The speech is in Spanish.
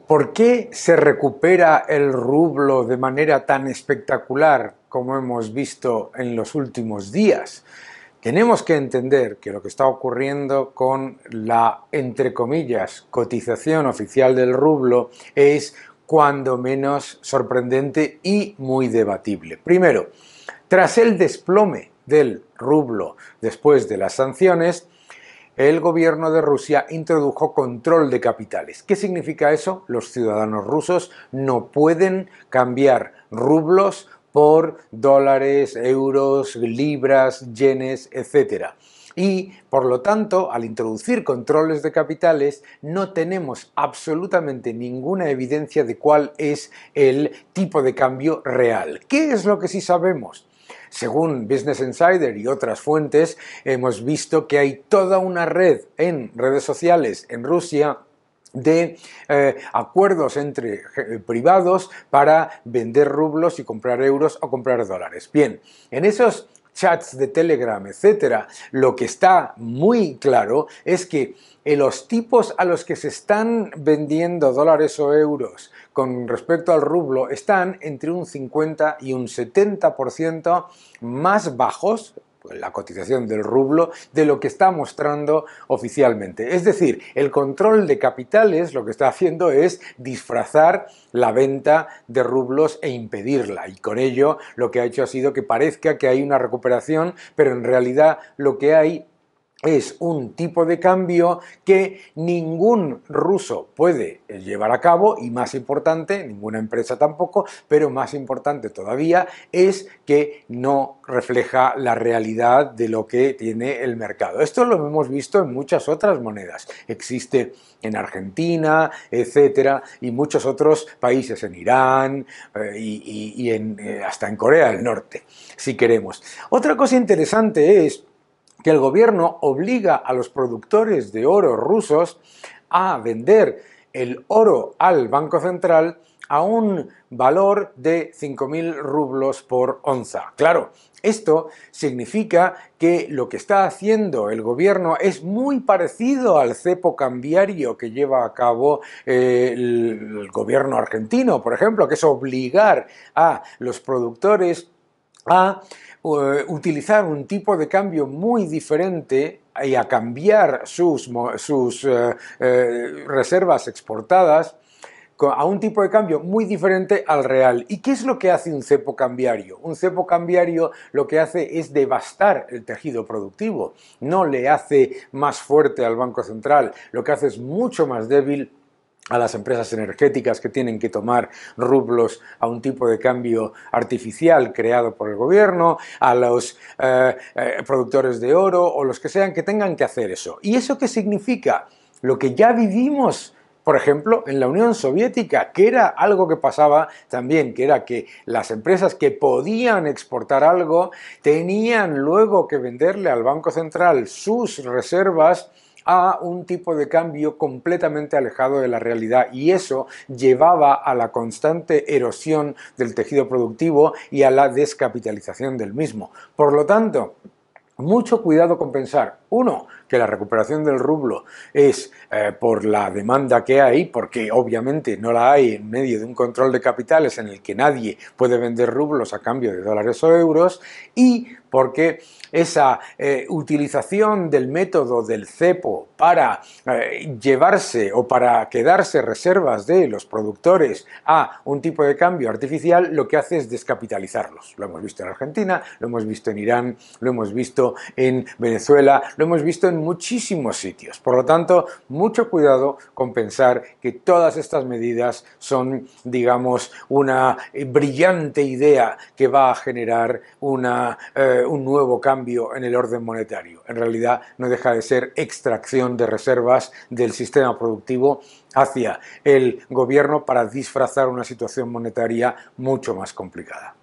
¿Por qué se recupera el rublo de manera tan espectacular como hemos visto en los últimos días? Tenemos que entender que lo que está ocurriendo con la, entre comillas, cotización oficial del rublo es cuando menos sorprendente y muy debatible. Primero, tras el desplome del rublo después de las sanciones, el gobierno de Rusia introdujo control de capitales. ¿Qué significa eso? Los ciudadanos rusos no pueden cambiar rublos por dólares, euros, libras, yenes, etc. Y, por lo tanto, al introducir controles de capitales, no tenemos absolutamente ninguna evidencia de cuál es el tipo de cambio real. ¿Qué es lo que sí sabemos? Según Business Insider y otras fuentes, hemos visto que hay toda una red en redes sociales en Rusia de acuerdos entre privados para vender rublos y comprar euros o comprar dólares. Bien, en esos chats de Telegram, etcétera, lo que está muy claro es que los tipos a los que se están vendiendo dólares o euros con respecto al rublo están entre un 50 y un 70% más bajos, la cotización del rublo, de lo que está mostrando oficialmente. Es decir, el control de capitales lo que está haciendo es disfrazar la venta de rublos e impedirla, y con ello lo que ha hecho ha sido que parezca que hay una recuperación, pero en realidad lo que hay es un tipo de cambio que ningún ruso puede llevar a cabo, y más importante, ninguna empresa tampoco, pero más importante todavía es que no refleja la realidad de lo que tiene el mercado. Esto lo hemos visto en muchas otras monedas. Existe en Argentina, etcétera, y muchos otros países, en Irán hasta en Corea del Norte, si queremos. Otra cosa interesante es que el gobierno obliga a los productores de oro rusos a vender el oro al Banco Central a un valor de 5.000 rublos por onza. Claro, esto significa que lo que está haciendo el gobierno es muy parecido al cepo cambiario que lleva a cabo el gobierno argentino, por ejemplo, que es obligar a los productores a utilizar un tipo de cambio muy diferente y a cambiar sus reservas exportadas a un tipo de cambio muy diferente al real. ¿Y qué es lo que hace un cepo cambiario? Un cepo cambiario lo que hace es devastar el tejido productivo, no le hace más fuerte al Banco Central, lo que hace es mucho más débil a las empresas energéticas que tienen que tomar rublos a un tipo de cambio artificial creado por el gobierno, a los productores de oro o los que sean que tengan que hacer eso. ¿Y eso qué significa? Lo que ya vivimos, por ejemplo, en la Unión Soviética, que era algo que pasaba también, que era que las empresas que podían exportar algo tenían luego que venderle al Banco Central sus reservas a un tipo de cambio completamente alejado de la realidad, y eso llevaba a la constante erosión del tejido productivo y a la descapitalización del mismo. Por lo tanto, mucho cuidado con pensar, uno, que la recuperación del rublo es por la demanda que hay, porque obviamente no la hay en medio de un control de capitales en el que nadie puede vender rublos a cambio de dólares o euros, y porque esa utilización del método del cepo para llevarse o para quedarse reservas de los productores a un tipo de cambio artificial, lo que hace es descapitalizarlos. Lo hemos visto en Argentina, lo hemos visto en Irán, lo hemos visto en Venezuela, lo hemos visto en muchísimos sitios. Por lo tanto, mucho cuidado con pensar que todas estas medidas son, digamos, una brillante idea que va a generar un nuevo cambio en el orden monetario. En realidad no deja de ser extracción de reservas del sistema productivo hacia el gobierno para disfrazar una situación monetaria mucho más complicada.